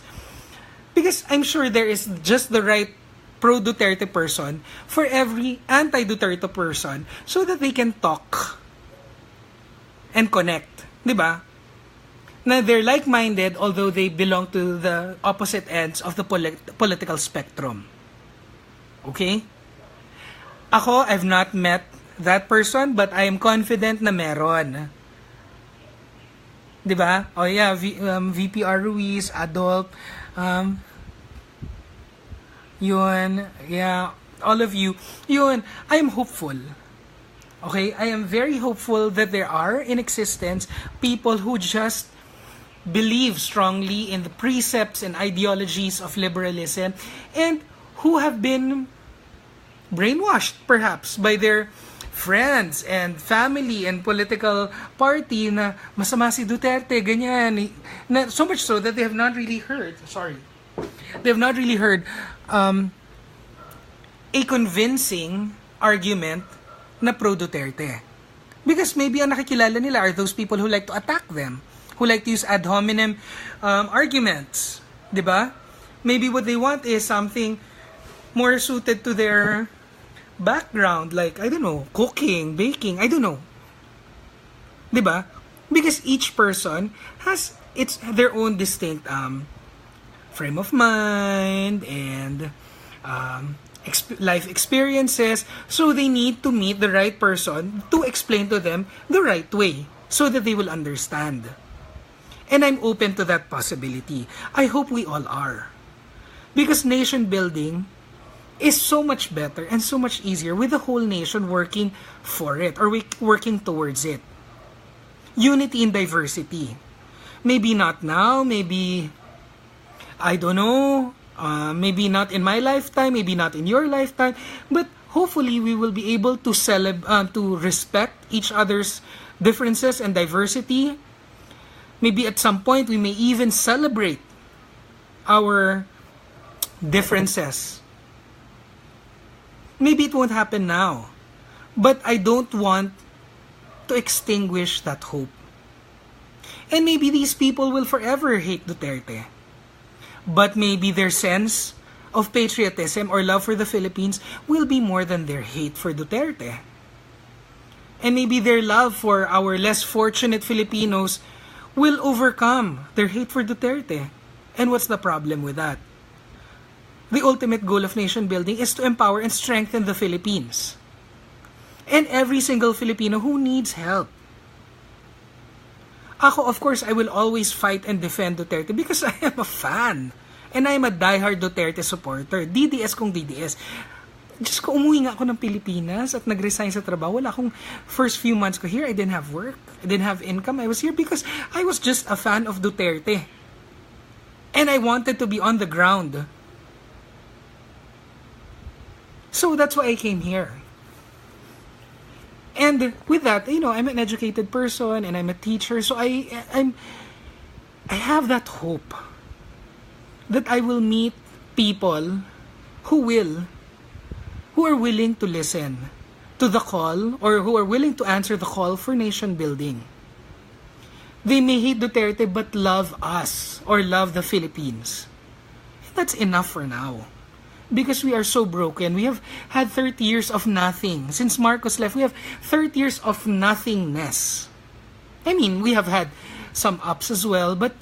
Because I'm sure there is just the right pro-Duterte person for every anti-Duterte person so that they can talk and connect. Diba? Na they're like-minded although they belong to the opposite ends of the political spectrum. Okay? Ako, I've not met that person, but I am confident na meron. Diba? Oh yeah, VPR Ruiz, Adolf, yun, yeah, all of you, yun, I am hopeful. Okay, I am very hopeful that there are in existence people who just believe strongly in the precepts and ideologies of liberalism and who have been brainwashed perhaps by their friends and family and political party na masama si Duterte, ganyan. Na, so much so that they have not really heard, they have not really heard a convincing argument na pro-Duterte. Because maybe ang nakikilala nila are those people who like to attack them, who like to use ad hominem arguments. Diba? Maybe what they want is something more suited to their background, like, I don't know, cooking, baking, I don't know. Diba? Because each person has their own distinct frame of mind and life experiences, so they need to meet the right person to explain to them the right way so that they will understand. And I'm open to that possibility. I hope we all are. Because nation building is so much better and so much easier with the whole nation working for it or working towards it. Unity in diversity. Maybe not now, maybe, I don't know, maybe not in my lifetime, maybe not in your lifetime, but hopefully we will be able to to respect each other's differences and diversity. Maybe at some point we may even celebrate our differences. Maybe it won't happen now, but I don't want to extinguish that hope. And maybe these people will forever hate Duterte. But maybe their sense of patriotism or love for the Philippines will be more than their hate for Duterte. And maybe their love for our less fortunate Filipinos will overcome their hate for Duterte. And what's the problem with that? The ultimate goal of nation building is to empower and strengthen the Philippines. And every single Filipino who needs help. Ako, of course, I will always fight and defend Duterte because I am a fan. And I am a diehard Duterte supporter. DDS kong DDS. Diyos ko, umuwi nga ako ng Pilipinas at nag-resign sa trabaho. Wala akong first few months ko here. I didn't have work. I didn't have income. I was here because I was just a fan of Duterte. And I wanted to be on the ground. So that's why I came here. And with that, I'm an educated person and I'm a teacher, so I have that hope that I will meet people who are willing to listen to the call, or who are willing to answer the call for nation building. They may hate Duterte but love us, or love the Philippines. That's enough for now. Because we are so broken. We have had 30 years of nothing. Since Marcos left, we have 30 years of nothingness. I mean, we have had some ups as well, but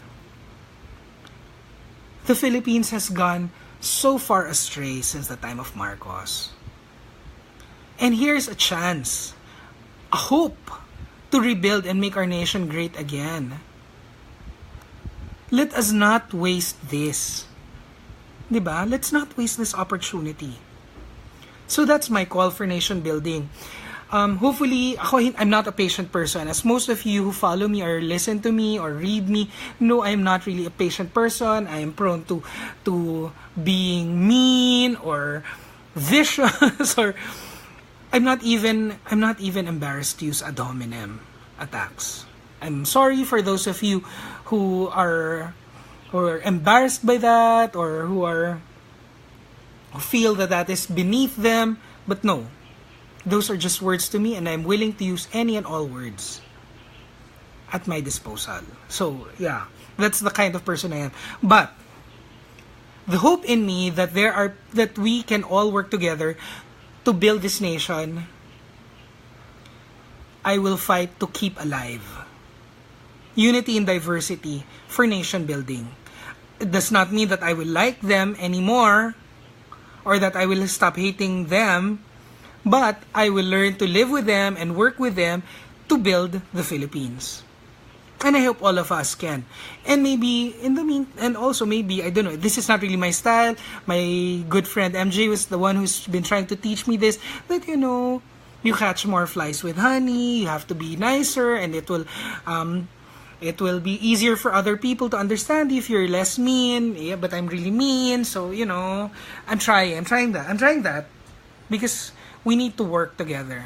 the Philippines has gone so far astray since the time of Marcos. And here's a chance, a hope to rebuild and make our nation great again. Let us not waste this. Diba? Let's not waste this opportunity. So that's my call for nation building. Hopefully, I'm not a patient person. As most of you who follow me or listen to me or read me know, I'm not really a patient person. I am prone to being mean or vicious, or I'm not even embarrassed to use ad hominem attacks. I'm sorry for those of you who are embarrassed by that, or who feel that is beneath them. But no, those are just words to me, and I'm willing to use any and all words at my disposal. So yeah, that's the kind of person I am. But the hope in me that we can all work together to build this nation, I will fight to keep alive. Unity in diversity for nation building. It does not mean that I will like them anymore, or that I will stop hating them, but I will learn to live with them and work with them to build the Philippines. And I hope all of us can. And maybe and also maybe, I don't know, this is not really my style. My good friend MJ was the one who's been trying to teach me this, that you catch more flies with honey, you have to be nicer, and it will be easier for other people to understand if you're less mean. Yeah, but I'm really mean, so I'm trying that because we need to work together.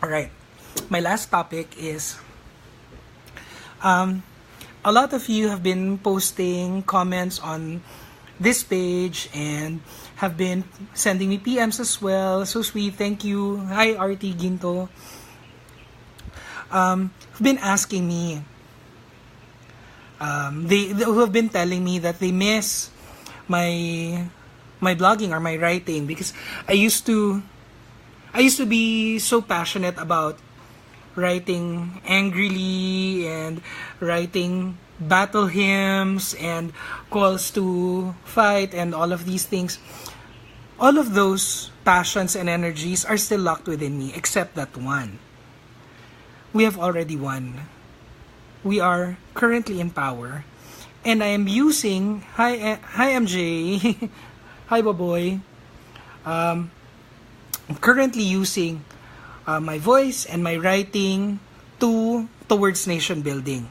All right. My last topic is a lot of you have been posting comments on this page and have been sending me PMs as well. So sweet, thank you. Hi, RT Ginto. Have been asking me. They who have been telling me that they miss my blogging or my writing, because I used to be so passionate about writing angrily and writing battle hymns and calls to fight and all of these things. All of those passions and energies are still locked within me, except that one. We have already won. We are currently in power. And I am using... Hi MJ. Hi, Baboy. I'm currently using my voice and my writing towards nation building.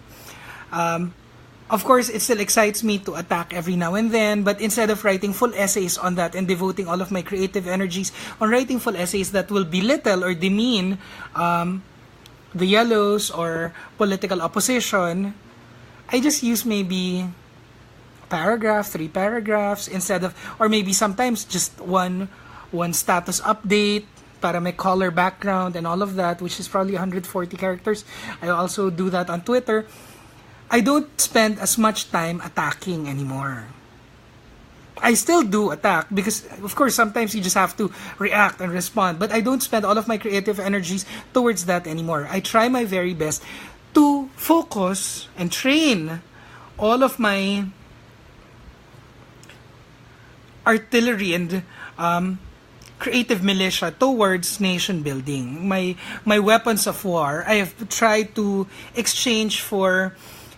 Of course, it still excites me to attack every now and then, but instead of writing full essays on that and devoting all of my creative energies on writing full essays that will belittle or demean the yellows or political opposition, I just use maybe a paragraph, 3 paragraphs, instead of, or maybe sometimes just one status update para may color background and all of that, which is probably 140 characters. I also do that on Twitter. I don't spend as much time attacking anymore. I still do attack because, of course, sometimes you just have to react and respond. But I don't spend all of my creative energies towards that anymore. I try my very best to focus and train all of my artillery and creative militia towards nation building. My weapons of war, I have tried to exchange for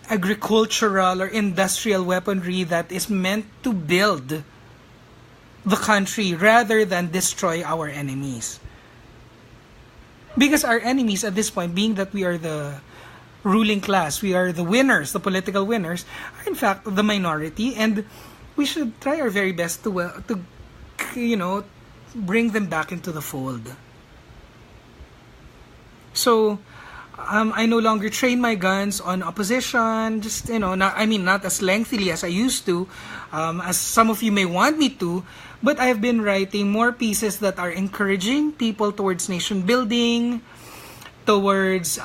agricultural or industrial weaponry that is meant to build the country rather than destroy our enemies. Because our enemies at this point, being that we are the ruling class, we are the winners, the political winners, are in fact the minority, and we should try our very best to bring them back into the fold. So, I no longer train my guns on opposition, just, not as lengthily as I used to, as some of you may want me to, but I've been writing more pieces that are encouraging people towards nation building, towards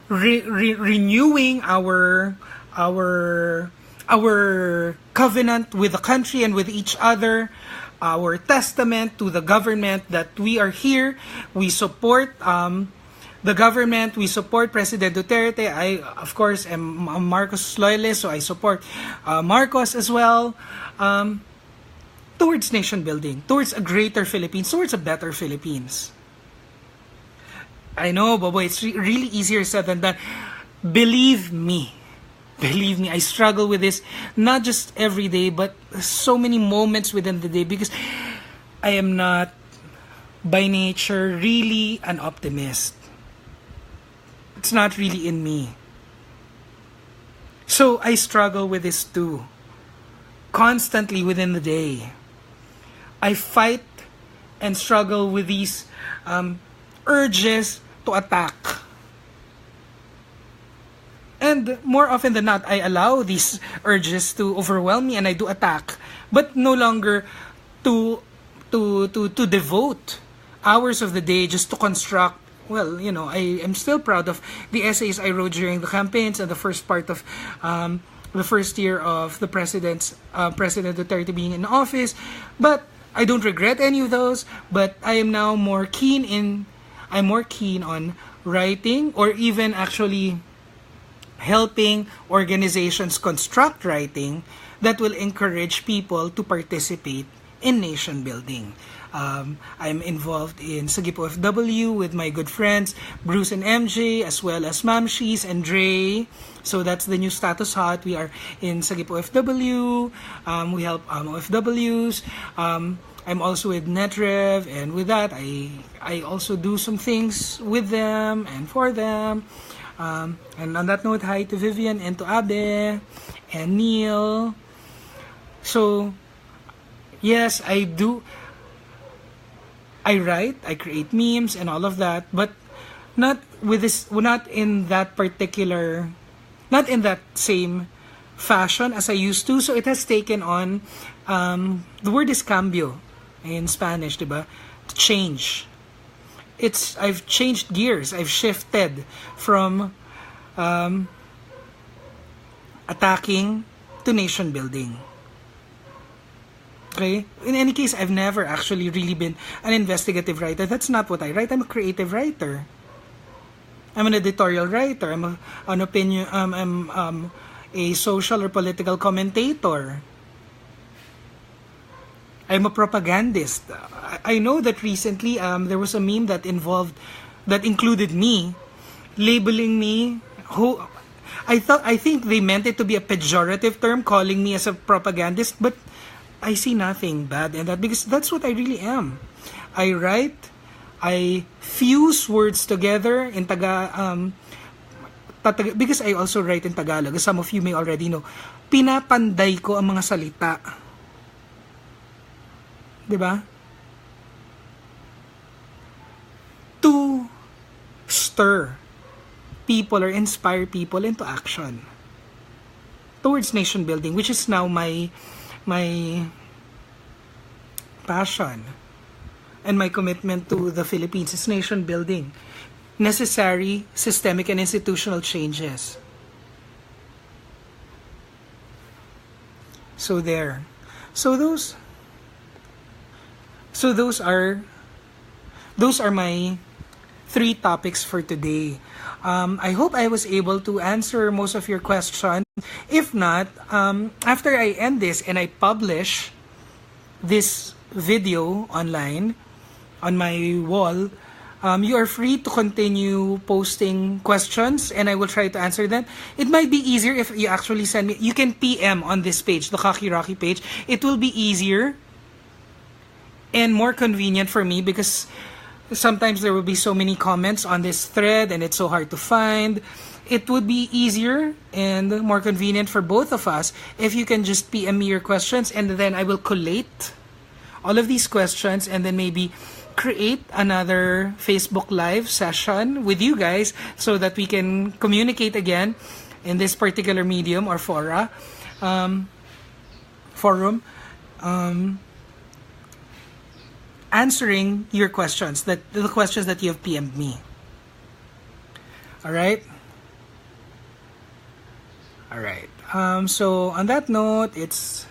renewing our covenant with the country and with each other, our testament to the government that we are here. We support the government. We support President Duterte. I, of course, am a Marcos loyalist, so I support Marcos as well. Towards nation building, towards a greater Philippines, towards a better Philippines. I know, Bobo, it's really easier said than done. Believe me, I struggle with this, not just every day, but so many moments within the day, because I am not, by nature, really an optimist. It's not really in me. So I struggle with this too, constantly within the day. I fight and struggle with these urges to attack. And more often than not, I allow these urges to overwhelm me and I do attack. But no longer to devote hours of the day just to construct. Well, I am still proud of the essays I wrote during the campaigns and the first part of the first year of the President Duterte being in office. But I don't regret any of those. But I am now more keen on writing, or even actually helping organizations construct writing that will encourage people to participate in nation building. I'm involved in Sagip OFW with my good friends Bruce and MJ, as well as Mamshis and Dre. So that's the new status hot. We are in Sagip OFW. We help OFWs. I'm also with Netrev, and with that, I also do some things with them and for them. And on that note, hi to Vivian and to Abe and Neil. So, yes, I do. I write, I create memes and all of that, but not in that same fashion as I used to. So it has taken on, the word is cambio in Spanish, diba? To change. I've changed gears. I've shifted from attacking to nation building. Okay? In any case, I've never actually really been an investigative writer. That's not what I write. I'm a creative writer. I'm an editorial writer. I'm an opinion. I'm a social or political commentator. I'm a propagandist. I know that recently there was a meme that included me, labeling me. I think they meant it to be a pejorative term, calling me as a propagandist, but I see nothing bad in that, because that's what I really am. I write, I fuse words together in because I also write in Tagalog. As some of you may already know, pinapanday ko ang mga salita. Diba? To stir people or inspire people into action towards nation building, which is now my passion and my commitment to the Philippines is nation building. Necessary systemic and institutional changes. So there. So those are my 3 topics for today. I hope I was able to answer most of your questions. If not, after I end this and I publish this video online on my wall, you are free to continue posting questions and I will try to answer them. It might be easier if you actually send me. You can PM on this page, the Kaki Rocky page. It will be easier and more convenient for me because sometimes there will be so many comments on this thread and it's so hard to find. It would be easier and more convenient for both of us if you can just PM me your questions, and then I will collate all of these questions and then maybe create another Facebook Live session with you guys so that we can communicate again in this particular medium or forum. Answering your questions, the questions that you have PM'd me. Alright? Alright. So on that note, it's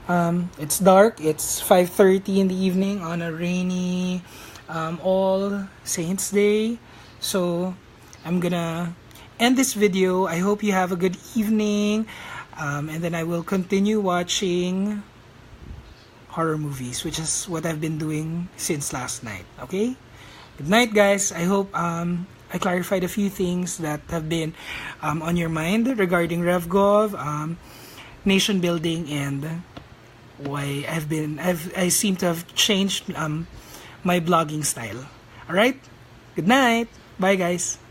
dark. It's 5:30 in the evening on a rainy All Saints Day. So I'm gonna end this video. I hope you have a good evening. And then I will continue watching horror movies, which is what I've been doing since last night. Okay? Good night, guys. I hope I clarified a few things that have been on your mind regarding RevGov, nation building, and why I seem to have changed my blogging style. Alright? Good night. Bye, guys.